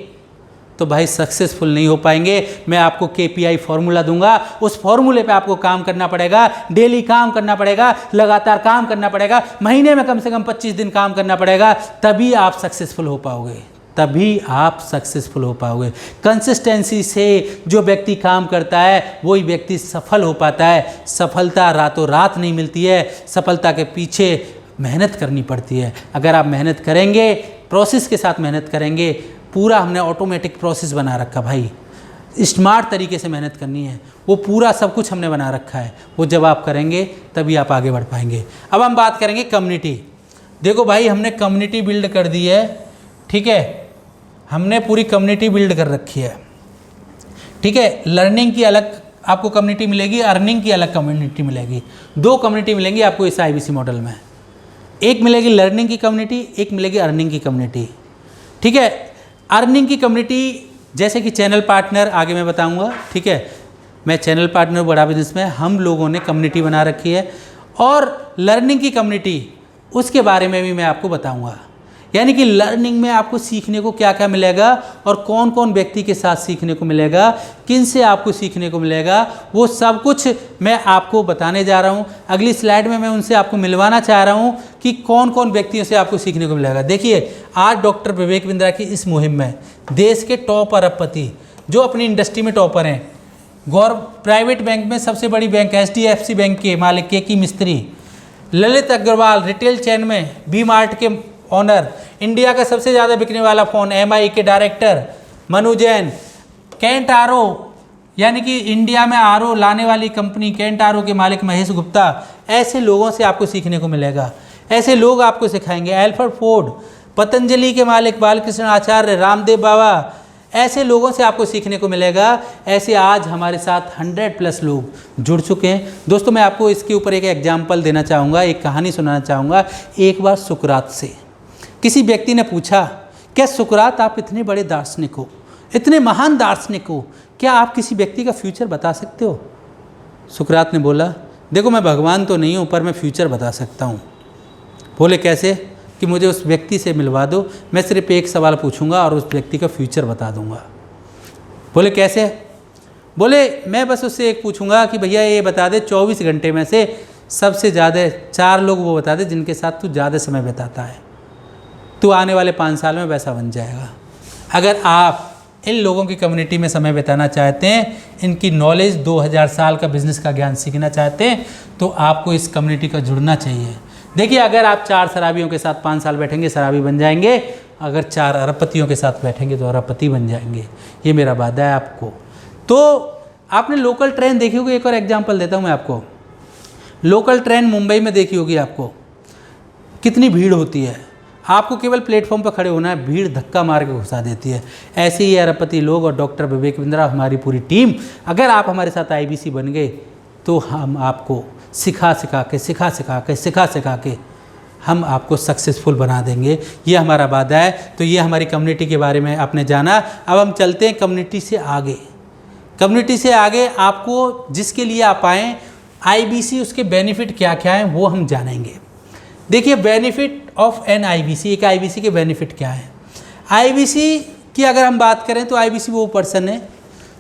तो भाई सक्सेसफुल नहीं हो पाएंगे। मैं आपको केपीआई फॉर्मूला दूंगा, उस फॉर्मूले पे आपको काम करना पड़ेगा, डेली काम करना पड़ेगा, लगातार काम करना पड़ेगा, महीने में कम से कम 25 दिन काम करना पड़ेगा, तभी आप सक्सेसफुल हो पाओगे, तभी आप सक्सेसफुल हो पाओगे। कंसिस्टेंसी से जो व्यक्ति काम करता है वही व्यक्ति सफल हो पाता है। सफलता रातों रात नहीं मिलती है, सफलता के पीछे मेहनत करनी पड़ती है। अगर आप मेहनत करेंगे, प्रोसेस के साथ मेहनत करेंगे, पूरा हमने ऑटोमेटिक प्रोसेस बना रखा भाई, स्मार्ट तरीके से मेहनत करनी है, वो पूरा सब कुछ हमने बना रखा है। वो जब आप करेंगे तभी आप आगे बढ़ पाएंगे। अब हम बात करेंगे कम्युनिटी। देखो भाई, हमने कम्युनिटी बिल्ड कर दी है, ठीक है, हमने पूरी कम्युनिटी बिल्ड कर रखी है, ठीक है। लर्निंग की अलग आपको कम्युनिटी मिलेगी, अर्निंग की अलग कम्युनिटी मिलेगी। 2 कम्युनिटी मिलेंगी आपको इस आईबीसी मॉडल में। एक मिलेगी लर्निंग की कम्युनिटी, एक मिलेगी अर्निंग की कम्युनिटी, ठीक है। अर्निंग की कम्युनिटी जैसे कि चैनल पार्टनर, आगे मैं बताऊंगा, ठीक है। मैं चैनल पार्टनर बड़ा बिजनेस में हम लोगों ने कम्युनिटी बना रखी है, और लर्निंग की कम्युनिटी उसके बारे में भी मैं आपको बताऊंगा। यानी कि लर्निंग में आपको सीखने को क्या क्या मिलेगा और कौन कौन व्यक्ति के साथ सीखने को मिलेगा, किन से आपको सीखने को मिलेगा, वो सब कुछ मैं आपको बताने जा रहा हूँ। अगली स्लाइड में मैं उनसे आपको मिलवाना चाह रहा हूँ कि कौन कौन व्यक्तियों से आपको सीखने को मिलेगा। देखिए, आज डॉक्टर विवेक बिंद्रा की इस मुहिम में देश के टॉप अरबपति जो अपनी इंडस्ट्री में टॉपर हैं, प्राइवेट बैंक में सबसे बड़ी बैंक HDFC बैंक के मालिक के मिस्त्री, ललित अग्रवाल रिटेल चेन में बी मार्ट के ऑनर, इंडिया का सबसे ज़्यादा बिकने वाला फ़ोन MI के डायरेक्टर मनु जैन, कैंट आरो यानी कि इंडिया में आरओ लाने वाली कंपनी कैंट आरो के मालिक महेश गुप्ता, ऐसे लोगों से आपको सीखने को मिलेगा। ऐसे लोग आपको सिखाएंगे। एल्फर्ड फोर्ड, पतंजलि के मालिक बालकृष्ण आचार्य, रामदेव बाबा, ऐसे लोगों से आपको सीखने को मिलेगा। ऐसे आज हमारे साथ 100+ लोग जुड़ चुके हैं। दोस्तों, मैं आपको इसके ऊपर एक एग्जाम्पल देना चाहूँगा, एक कहानी सुनाना चाहूँगा। एक बार सुकरात से किसी व्यक्ति ने पूछा, क्या सुकरात आप इतने बड़े दार्शनिक हो, इतने महान दार्शनिक हो, क्या आप किसी व्यक्ति का फ्यूचर बता सकते हो? सुकरात ने बोला, देखो मैं भगवान तो नहीं हूँ पर मैं फ्यूचर बता सकता हूँ। बोले कैसे? कि मुझे उस व्यक्ति से मिलवा दो, मैं सिर्फ एक सवाल पूछूंगा और उस व्यक्ति का फ्यूचर बता दूंगा। बोले कैसे? बोले मैं बस उससे एक पूछूंगा कि भैया ये बता दे 24 घंटे में से सबसे ज़्यादा 4 लोग वो बता दे जिनके साथ तू ज़्यादा समय बिताता है, तू आने वाले 5 साल में वैसा बन जाएगा। अगर आप इन लोगों की कम्युनिटी में समय बिताना चाहते हैं, इनकी नॉलेज 2000 साल का बिजनेस का ज्ञान सीखना चाहते हैं, तो आपको इस कम्युनिटी का जुड़ना चाहिए। देखिए, अगर आप 4 शराबियों के साथ 5 साल बैठेंगे शराबी बन जाएंगे, अगर 4 अरबपतियों के साथ बैठेंगे तो अरबपति बन जाएंगे। ये मेरा वादा है आपको। तो आपने लोकल ट्रेन देखी होगी, एक और एग्जांपल देता हूँ मैं आपको। लोकल ट्रेन मुंबई में देखी होगी आपको, कितनी भीड़ होती है, आपको केवल प्लेटफॉर्म पर खड़े होना है, भीड़ धक्का मार के घुसा देती है। ऐसे ही अरबपति लोग और डॉक्टर विवेक बिंद्रा, हमारी पूरी टीम, अगर आप हमारे साथ IBC बन गए तो हम आपको सिखा सिखा के हम आपको सक्सेसफुल बना देंगे। ये हमारा वादा है। तो ये हमारी कम्युनिटी के बारे में आपने जाना। अब हम चलते हैं कम्युनिटी से आगे। कम्युनिटी से आगे आपको जिसके लिए आप आएँ IBC, उसके बेनिफिट क्या क्या हैं वो हम जानेंगे। देखिए, बेनिफिट ऑफ एन IBC, एक IBC के बेनिफिट क्या है। IBC की अगर हम बात करें तो IBC वो पर्सन है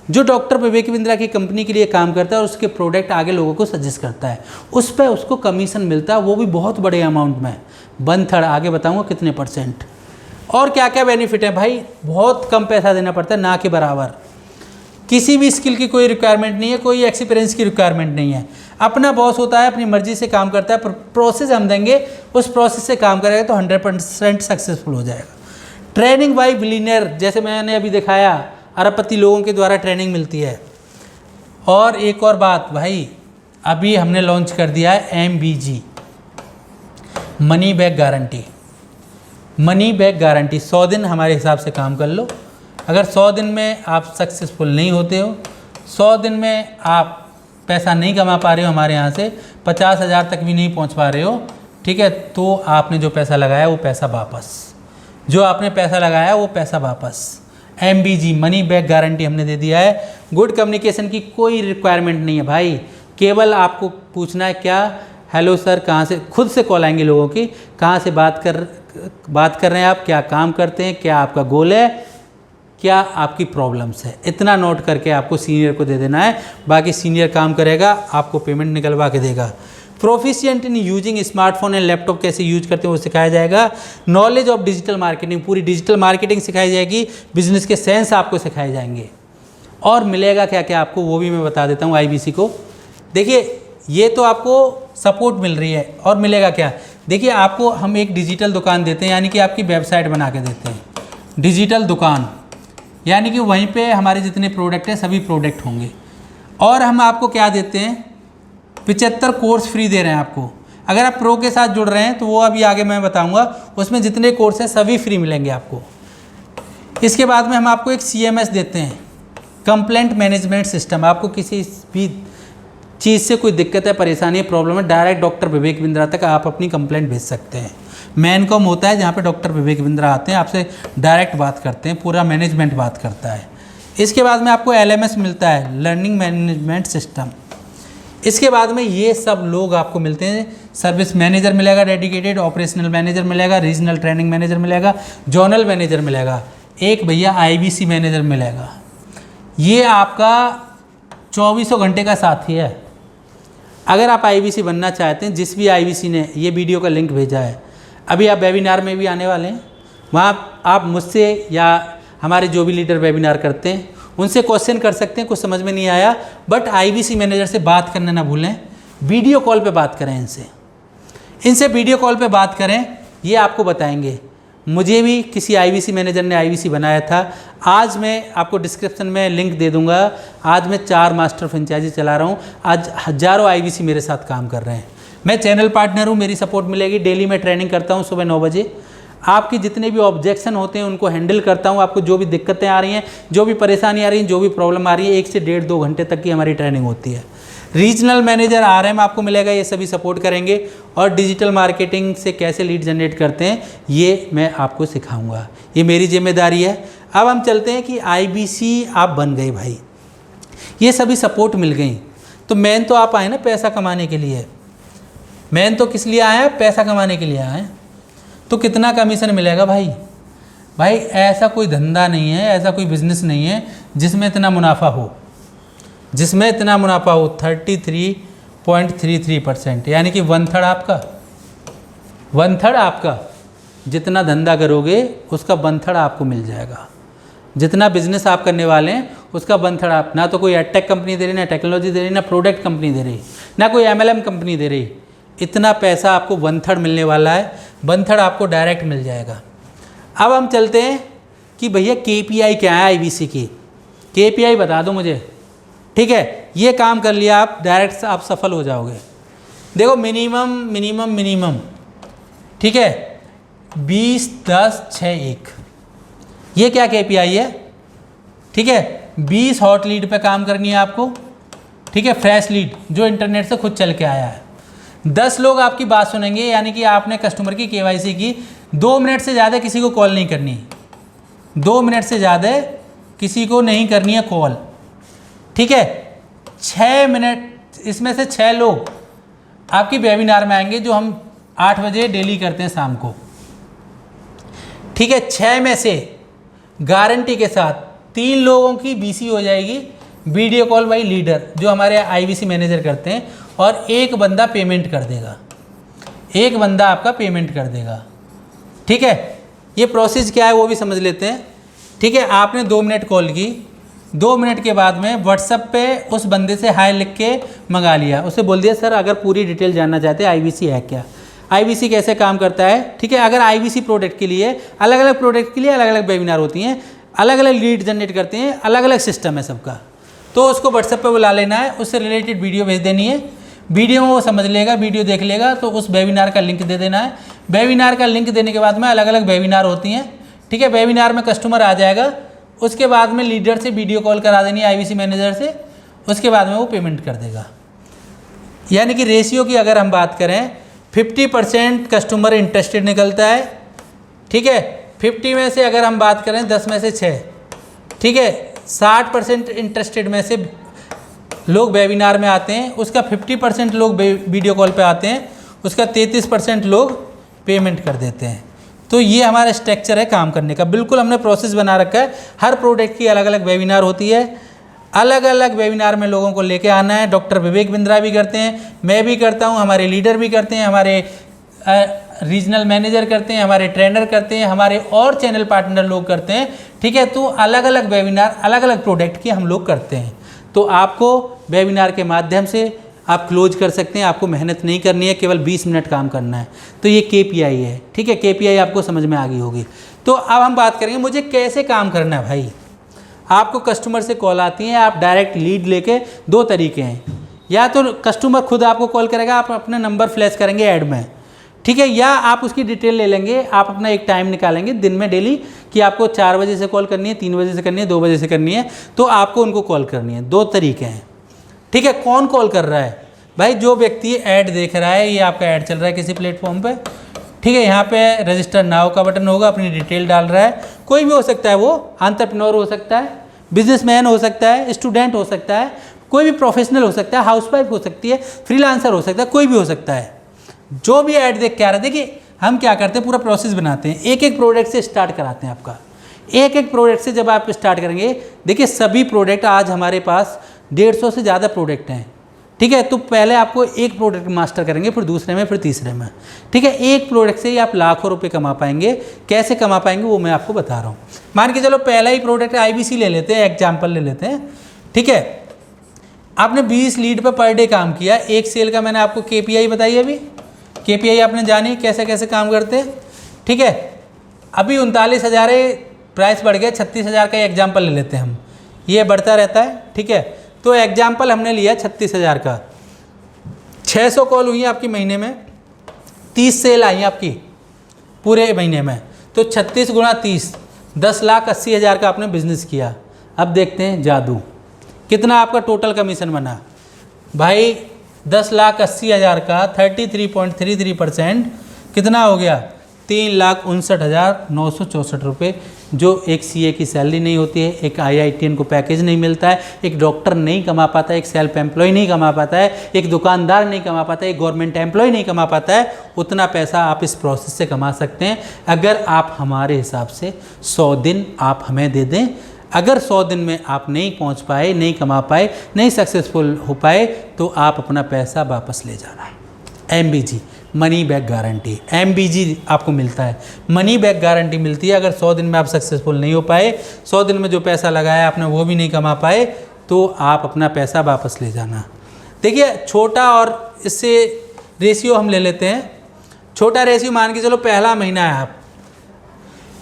जो डॉक्टर विवेक बिंद्रा की कंपनी के लिए काम करता है और उसके प्रोडक्ट आगे लोगों को सजेस्ट करता है, उस पर उसको कमीशन मिलता है, वो भी बहुत बड़े अमाउंट में, 1/3, आगे बताऊंगा कितने %। और क्या क्या बेनिफिट है भाई, बहुत कम पैसा देना पड़ता है, ना के बराबर। किसी भी स्किल की कोई रिक्वायरमेंट नहीं है, कोई एक्सपीरियंस की रिक्वायरमेंट नहीं है। अपना बॉस होता है, अपनी मर्जी से काम करता है, प्रोसेस हम देंगे, उस प्रोसेस से काम करेगा तो 100% सक्सेसफुल हो जाएगा। ट्रेनिंग बाय बिलियनियर, जैसे मैंने अभी दिखाया, अरबपति लोगों के द्वारा ट्रेनिंग मिलती है। और एक और बात भाई, अभी हमने लॉन्च कर दिया है MBG, money back guarantee. Money back guarantee, 100 दिन हमारे हिसाब से काम कर लो। अगर 100 दिन में आप सक्सेसफुल नहीं होते हो, 100 दिन में आप पैसा नहीं कमा पा रहे हो हमारे यहाँ से, 50,000 तक भी नहीं पहुँच पा रहे हो, ठीक है, तो आपने जो पैसा लगाया वो पैसा वापस, जो आपने पैसा लगाया वो पैसा वापस। MBG, मनी बैक गारंटी हमने दे दिया है। गुड कम्युनिकेशन की कोई रिक्वायरमेंट नहीं है भाई, केवल आपको पूछना है क्या, हेलो सर, कहाँ से, खुद से कॉल आएंगे लोगों की, कहाँ से बात कर रहे हैं आप, क्या काम करते हैं, क्या आपका गोल है, क्या आपकी प्रॉब्लम्स है, इतना नोट करके आपको सीनियर को दे देना है। बाकी सीनियर काम करेगा, आपको पेमेंट निकलवा के देगा। Proficient in using smartphone and laptop, कैसे यूज करते हैं वो सिखाया जाएगा। नॉलेज ऑफ डिजिटल मार्केटिंग, पूरी डिजिटल मार्केटिंग सिखाई जाएगी, बिजनेस के सेंस आपको सिखाए जाएंगे। और मिलेगा क्या क्या आपको वो भी मैं बता देता हूँ IBC को। देखिए, ये तो आपको सपोर्ट मिल रही है, और मिलेगा क्या, देखिए आपको हम एक डिजिटल दुकान देते हैं, यानी कि आपकी वेबसाइट बना के देते हैं, डिजिटल दुकान, यानी कि वहीं पे हमारे जितने प्रोडक्ट हैं सभी प्रोडक्ट होंगे। और हम आपको क्या देते हैं, 75 कोर्स फ्री दे रहे हैं आपको। अगर आप प्रो के साथ जुड़ रहे हैं तो वो अभी आगे मैं बताऊंगा, उसमें जितने कोर्स हैं सभी फ्री मिलेंगे आपको। इसके बाद में हम आपको एक CMS देते हैं, कंप्लेंट मैनेजमेंट सिस्टम। आपको किसी भी चीज़ से कोई दिक्कत है, परेशानी है, प्रॉब्लम है, डायरेक्ट डॉक्टर विवेक बिंद्रा तक आप अपनी कंप्लेंट भेज सकते हैं। मैनकॉम होता है जहाँ पे डॉक्टर विवेक बिंद्रा आते हैं, आपसे डायरेक्ट बात करते हैं, पूरा मैनेजमेंट बात करता है। इसके बाद में आपको LMS मिलता है, लर्निंग मैनेजमेंट सिस्टम। इसके बाद में ये सब लोग आपको मिलते हैं, सर्विस मैनेजर मिलेगा डेडिकेटेड, ऑपरेशनल मैनेजर मिलेगा, रीजनल ट्रेनिंग मैनेजर मिलेगा, जोनल मैनेजर मिलेगा, एक भैया IBC मैनेजर मिलेगा। ये आपका 24 घंटे का साथी है। अगर आप IBC बनना चाहते हैं, जिस भी IBC ने ये वीडियो का लिंक भेजा है, अभी आप वेबिनार में भी आने वाले हैं, वहाँ आप मुझसे या हमारे जो भी लीडर वेबिनार करते हैं उनसे क्वेश्चन कर सकते हैं, कुछ समझ में नहीं आया, बट IBC मैनेजर से बात करना ना भूलें, वीडियो कॉल पे बात करें इनसे वीडियो कॉल पे बात करें, ये आपको बताएंगे। मुझे भी किसी IBC मैनेजर ने IBC बनाया था। आज मैं आपको डिस्क्रिप्शन में लिंक दे दूंगा। आज मैं 4 मास्टर फ्रेंचाइजी चला रहा हूँ, आज हज़ारों IBC मेरे साथ काम कर रहे हैं। मैं चैनल पार्टनर हूँ, मेरी सपोर्ट मिलेगी। डेली मैं ट्रेनिंग करता हूँ सुबह 9 बजे। आपकी जितने भी ऑब्जेक्शन होते हैं उनको हैंडल करता हूँ। आपको जो भी दिक्कतें आ रही हैं, जो भी परेशानी आ रही है, जो भी प्रॉब्लम आ रही है, 1 से 1.5-2 घंटे तक की हमारी ट्रेनिंग होती है। रीजनल मैनेजर RM आपको मिलेगा, ये सभी सपोर्ट करेंगे। और डिजिटल मार्केटिंग से कैसे लीड जनरेट करते हैं ये मैं आपको सिखाऊंगा, ये मेरी जिम्मेदारी है। अब हम चलते हैं कि IBC आप बन गए भाई, ये सभी सपोर्ट मिल गई, तो मेन तो आप आए ना पैसा कमाने के लिए। मेन तो किस लिए आए हैं, पैसा कमाने के लिए आए हैं। तो कितना कमीशन मिलेगा भाई? भाई ऐसा कोई धंधा नहीं है, ऐसा कोई बिजनेस नहीं है जिसमें इतना मुनाफा हो, 33.33%, यानी कि 1/3 आपका, 1/3 आपका। जितना धंधा करोगे उसका 1/3 आपको मिल जाएगा। जितना बिजनेस आप करने वाले हैं उसका 1/3 आप, ना तो कोई एडटेक कंपनी दे रही, ना टेक्नोलॉजी दे रही, ना प्रोडक्ट कंपनी दे रही, ना कोई MLM कंपनी दे रही। इतना पैसा आपको 1/3 मिलने वाला है, 1/3 आपको डायरेक्ट मिल जाएगा। अब हम चलते हैं कि भैया KPI क्या है IBC की। KPI बता दो मुझे, ठीक है, ये काम कर लिया आप, डायरेक्ट आप सफल हो जाओगे। देखो मिनिमम, ठीक है, 20 10 6 1, ये क्या KPI है, ठीक है। 20 हॉट लीड पे काम करनी है आपको, ठीक है, फ्रेश लीड जो इंटरनेट से खुद चल के आया है। 10 लोग आपकी बात सुनेंगे, यानी कि आपने कस्टमर की KYC की। 2 मिनट से ज़्यादा किसी को कॉल नहीं करनी, 2 मिनट से ज़्यादा किसी को नहीं करनी है कॉल, ठीक है। 6 मिनट, इसमें से 6 लोग आपकी वेबिनार में आएंगे जो हम 8 बजे डेली करते हैं शाम को, ठीक है। 6 में से गारंटी के साथ 3 लोगों की BC हो जाएगी, वीडियो कॉल बाई लीडर, जो हमारे IBC मैनेजर करते हैं, और एक बंदा पेमेंट कर देगा, एक बंदा आपका पेमेंट कर देगा, ठीक है। ये प्रोसेस क्या है वो भी समझ लेते हैं, ठीक है। आपने 2 मिनट कॉल की, 2 मिनट के बाद में व्हाट्सएप पे उस बंदे से हाय लिख के मंगा लिया, उसे बोल दिया सर अगर पूरी डिटेल जानना चाहते हैं IBC है क्या, IBC कैसे काम करता है, ठीक है। अगर IBC प्रोडक्ट के लिए अलग अलग प्रोडक्ट के लिए अलग अलग वेबिनार होती हैं, अलग अलग लीड जनरेट करते हैं, अलग अलग सिस्टम है सबका, तो उसको व्हाट्सएप पे बुला लेना है, उससे रिलेटेड वीडियो भेज देनी है, वीडियो में वो समझ लेगा, वीडियो देख लेगा, तो उस वेबिनार का लिंक दे देना है। वेबिनार का लिंक देने के बाद में अलग अलग वेबिनार होती हैं, ठीक है। वेबिनार में कस्टमर आ जाएगा, उसके बाद में लीडर से वीडियो कॉल करा देनी है IBC मैनेजर से, उसके बाद में वो पेमेंट कर देगा। यानी कि रेशियो की अगर हम बात करें, 50% कस्टमर इंटरेस्टेड निकलता है, ठीक है। 50 में से अगर हम बात करें 10 में से 6, ठीक है, 60% इंटरेस्टेड में से लोग वेबिनार में आते हैं, उसका 50% लोग वीडियो कॉल पे आते हैं, उसका 33% लोग पेमेंट कर देते हैं। तो ये हमारा स्ट्रक्चर है काम करने का, बिल्कुल हमने प्रोसेस बना रखा है। हर प्रोडक्ट की अलग अलग वेबिनार होती है, अलग अलग वेबिनार में लोगों को लेके आना है। डॉक्टर विवेक बिंद्रा भी करते हैं, मैं भी करता हूँ, हमारे लीडर भी करते हैं, हमारे रीजनल मैनेजर करते हैं, हमारे ट्रेनर करते हैं, हमारे और चैनल पार्टनर लोग करते हैं, ठीक है। तो अलग अलग वेबिनार अलग अलग प्रोडक्ट की हम लोग करते हैं। तो आपको वेबिनार के माध्यम से आप क्लोज कर सकते हैं, आपको मेहनत नहीं करनी है, केवल 20 मिनट काम करना है। तो ये KPI है, ठीक है। KPI आपको समझ में आ गई होगी। तो अब हम बात करेंगे मुझे कैसे काम करना है। भाई आपको कस्टमर से कॉल आती है, आप डायरेक्ट लीड लेके, 2 तरीके हैं, या तो कस्टमर खुद आपको कॉल करेगा, आप अपना नंबर फ्लैश करेंगे ऐड में, ठीक है, या आप उसकी डिटेल ले लेंगे, आप अपना एक टाइम निकालेंगे दिन में डेली कि आपको 4 बजे से कॉल करनी है, 3 बजे से करनी है, 2 बजे से करनी है, तो आपको उनको कॉल करनी है। 2 तरीके हैं, ठीक है। कौन कॉल कर रहा है? भाई जो व्यक्ति ऐड देख रहा है, ये आपका ऐड चल रहा है किसी प्लेटफॉर्म पे, ठीक है, यहाँ पे रजिस्टर नाउ का बटन होगा, अपनी डिटेल डाल रहा है, कोई भी हो सकता है, वो एंटरप्रेन्योर हो सकता है, बिजनेसमैन हो सकता है, स्टूडेंट हो सकता है, कोई भी प्रोफेशनल हो सकता है, हाउसवाइफ हो सकती है, फ्रीलांसर हो सकता है, कोई भी हो सकता है, जो भी ऐड देख के आ रहा है। देखिए हम क्या करते हैं, पूरा प्रोसेस बनाते हैं, एक एक प्रोडक्ट से स्टार्ट कराते हैं आपका। एक एक प्रोडक्ट से जब आप स्टार्ट करेंगे, देखिए सभी प्रोडक्ट, आज हमारे पास 150 से ज़्यादा प्रोडक्ट हैं, ठीक है। तो पहले आपको एक प्रोडक्ट मास्टर करेंगे, फिर दूसरे में, फिर तीसरे में, ठीक है। एक प्रोडक्ट से ही आप लाखों रुपए कमा पाएंगे। कैसे कमा पाएंगे वो मैं आपको बता रहा हूँ। मान के चलो पहला ही प्रोडक्ट IBC ले लेते हैं, एग्जाम्पल ले लेते हैं, ठीक है। आपने 20 लीड पर डे काम किया, एक सेल का मैंने आपको KPI बताई, अभी KPI आपने जानी कैसे कैसे काम करते हैं, ठीक है। अभी 39,000 प्राइस बढ़ गया, 36,000 का एग्जाम्पल ले लेते हैं हम, ये बढ़ता रहता है, ठीक है। तो एग्जाम्पल हमने लिया 36,000 का, 600 कॉल हुई आपकी महीने में, 30 सेल आई आपकी पूरे महीने में, तो 36 गुणा 30, 10,80,000 का आपने बिजनेस किया। अब देखते हैं जादू, कितना आपका टोटल कमीशन बना। भाई 10,80,000 का 33.33% कितना हो गया, 3,59,964 रुपये, जो एक CA की सैलरी नहीं होती है, एक IITN को पैकेज नहीं मिलता है, एक डॉक्टर नहीं कमा पाता है, एक सेल्फ एम्प्लॉय नहीं कमा पाता है, एक दुकानदार नहीं कमा पाता है, एक गवर्नमेंट एम्प्लॉय नहीं कमा पाता है। उतना पैसा आप इस प्रोसेस से कमा सकते हैं अगर आप हमारे हिसाब से 100 दिन आप हमें दे दें। अगर 100 दिन में आप नहीं पहुंच पाए, नहीं कमा पाए, नहीं सक्सेसफुल हो पाए, तो आप अपना पैसा वापस ले जाना। MBG money back guarantee, MBG आपको मिलता है, मनी बैक गारंटी मिलती है। अगर 100 दिन में आप सक्सेसफुल नहीं हो पाए, 100 दिन में जो पैसा लगाया आपने वो भी नहीं कमा पाए, तो आप अपना पैसा वापस ले जाना। देखिए छोटा, और इससे रेशियो हम ले लेते हैं, छोटा रेशियो मान के चलो पहला महीना है आप,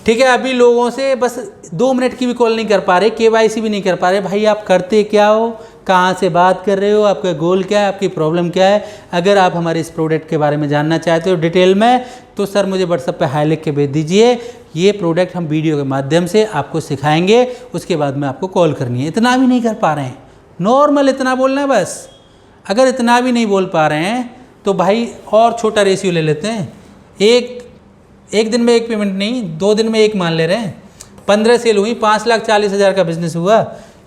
ठीक है, अभी लोगों से बस 2 मिनट की भी कॉल नहीं कर पा रहे, KYC भी नहीं कर पा रहे। भाई आप करते क्या हो, कहाँ से बात कर रहे हो, आपका गोल क्या है, आपकी प्रॉब्लम क्या है। अगर आप हमारे इस प्रोडक्ट के बारे में जानना चाहते हो डिटेल में, तो सर मुझे व्हाट्सएप पे हाई लिख के भेज दीजिए। ये प्रोडक्ट हम वीडियो के माध्यम से आपको सिखाएंगे, उसके बाद में आपको कॉल करनी है। इतना भी नहीं कर पा रहे हैं, नॉर्मल इतना बोलना है बस। अगर इतना भी नहीं बोल पा रहे हैं तो भाई और छोटा रेशियो ले लेते हैं। एक दिन में एक पेमेंट नहीं, 2 दिन में एक मान ले रहे हैं। 15 सेल हुई, 5,40,000 का बिजनेस हुआ,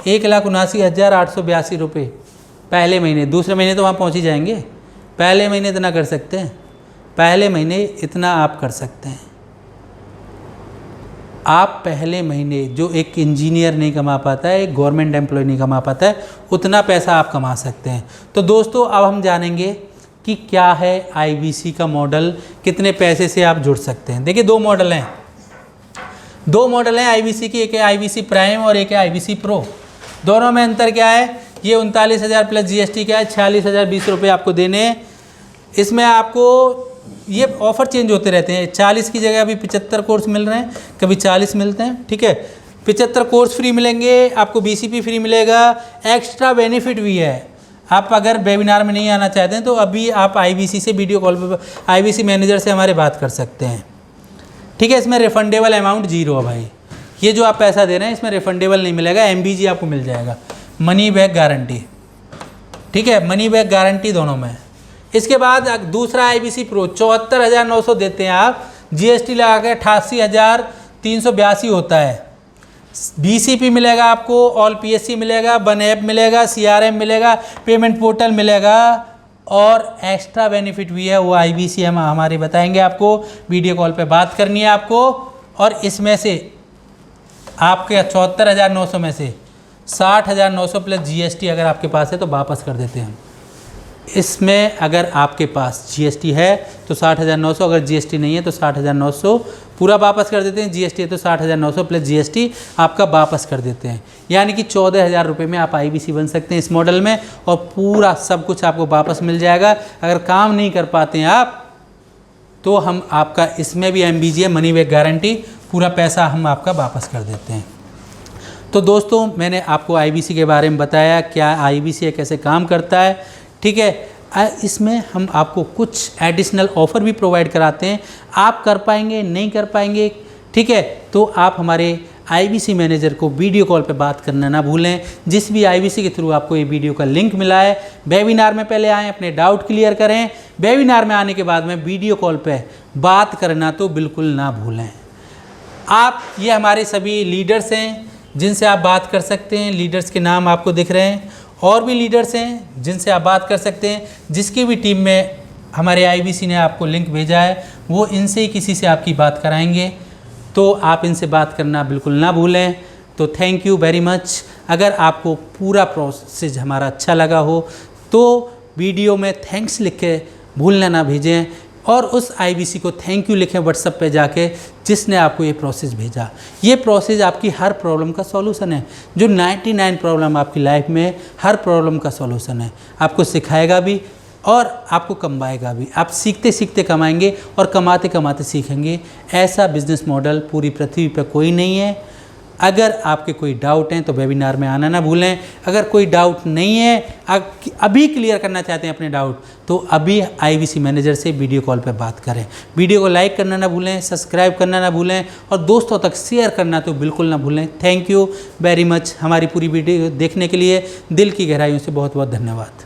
1,79,882 रुपये पहले महीने। दूसरे महीने तो वहाँ पहुँच ही जाएंगे, पहले महीने इतना कर सकते हैं, पहले महीने इतना आप कर सकते हैं। आप पहले महीने जो एक इंजीनियर नहीं कमा पाता है, एक गवर्नमेंट एम्प्लॉय नहीं कमा पाता है, उतना पैसा आप कमा सकते हैं। तो दोस्तों अब हम जानेंगे कि क्या है IBC का मॉडल, कितने पैसे से आप जुड़ सकते हैं। देखिए 2 मॉडल हैं, 2 मॉडल हैं IBC की, एक है IBC प्राइम और एक है IBC प्रो। दोनों में अंतर क्या है, ये 39,000 प्लस GST क्या है, 46,020 रुपये आपको देने हैं। इसमें आपको ये ऑफ़र चेंज होते रहते हैं, 40 की जगह अभी 75 कोर्स मिल रहे हैं, कभी 40 मिलते हैं, ठीक है। 75 कोर्स फ्री मिलेंगे, आपको BCP फ्री मिलेगा, एक्स्ट्रा बेनिफिट भी है। आप अगर वेबिनार में नहीं आना चाहते हैं तो अभी आप IBC से वीडियो कॉल पर IBC मैनेजर से हमारे बात कर सकते हैं, ठीक है। इसमें रिफंडेबल अमाउंट 0 है भाई, ये जो आप पैसा दे रहे हैं इसमें रिफंडेबल नहीं मिलेगा, MBG आपको मिल जाएगा, मनी बैक गारंटी, ठीक है, मनी बैक गारंटी दोनों में। इसके बाद दूसरा IBC प्रो 74,900 देते हैं आप, GST लगा के 88,382 होता है। BCP मिलेगा आपको, ऑल PSC मिलेगा, वन ऐप मिलेगा, CRM मिलेगा, पेमेंट पोर्टल मिलेगा, और एक्स्ट्रा बेनिफिट भी है, वो IBC हम हमारे बताएंगे आपको, वीडियो कॉल पे बात करनी है आपको। और इसमें से आपके 74,900 में से 60,900 प्लस GST अगर आपके पास है तो वापस कर देते हैं हम। इसमें अगर आपके पास GST है तो 60,900, अगर GST नहीं है तो 60,900 पूरा वापस कर देते हैं। GST है तो 60,900 प्लस GST आपका वापस कर देते हैं, यानी कि 14,000 रुपये में आप IBC बन सकते हैं इस मॉडल में, और पूरा सब कुछ आपको वापस मिल जाएगा। अगर काम नहीं कर पाते हैं आप तो हम आपका इसमें भी MBG है, मनी बैक गारंटी, पूरा पैसा हम आपका वापस कर देते हैं। तो दोस्तों मैंने आपको IBC के बारे में बताया, क्या IBC है, कैसे काम करता है, ठीक है। इसमें हम आपको कुछ एडिशनल ऑफ़र भी प्रोवाइड कराते हैं, आप कर पाएंगे नहीं कर पाएंगे, ठीक है। तो आप हमारे IBC मैनेजर को वीडियो कॉल पे बात करना ना भूलें। जिस भी IBC के थ्रू आपको ये वीडियो का लिंक मिला है, वेबिनार में पहले आएँ, अपने डाउट क्लियर करें, वेबिनार में आने के बाद में वीडियो कॉल पे बात करना तो बिल्कुल ना भूलें। आप ये हमारे सभी लीडर्स हैं जिनसे आप बात कर सकते हैं, लीडर्स के नाम आपको दिख रहे हैं, और भी लीडर्स हैं जिनसे आप बात कर सकते हैं। जिसकी भी टीम में हमारे IBC ने आपको लिंक भेजा है, वो इनसे ही किसी से आपकी बात कराएंगे, तो आप इनसे बात करना बिल्कुल ना भूलें। तो थैंक यू वेरी मच। अगर आपको पूरा प्रोसेस हमारा अच्छा लगा हो तो वीडियो में थैंक्स लिख के भूलना ना भेजें, और उस IBC को थैंक यू लिखें व्हाट्सएप पे जाके जिसने आपको ये प्रोसेस भेजा। ये प्रोसेस आपकी हर प्रॉब्लम का सॉल्यूशन है, जो 99 प्रॉब्लम आपकी लाइफ में, हर प्रॉब्लम का सॉल्यूशन है। आपको सिखाएगा भी और आपको कमाएगा भी। आप सीखते सीखते कमाएंगे और कमाते कमाते सीखेंगे। ऐसा बिजनेस मॉडल पूरी पृथ्वी पर कोई नहीं है। अगर आपके कोई डाउट हैं तो वेबिनार में आना ना भूलें। अगर कोई डाउट नहीं है, अभी क्लियर करना चाहते हैं अपने डाउट, तो अभी IBC मैनेजर से वीडियो कॉल पर बात करें। वीडियो को लाइक करना ना भूलें, सब्सक्राइब करना ना भूलें, और दोस्तों तक शेयर करना तो बिल्कुल ना भूलें। Thank you very much. हमारी पूरी वीडियो देखने के लिए दिल की गहराइयों से बहुत बहुत धन्यवाद।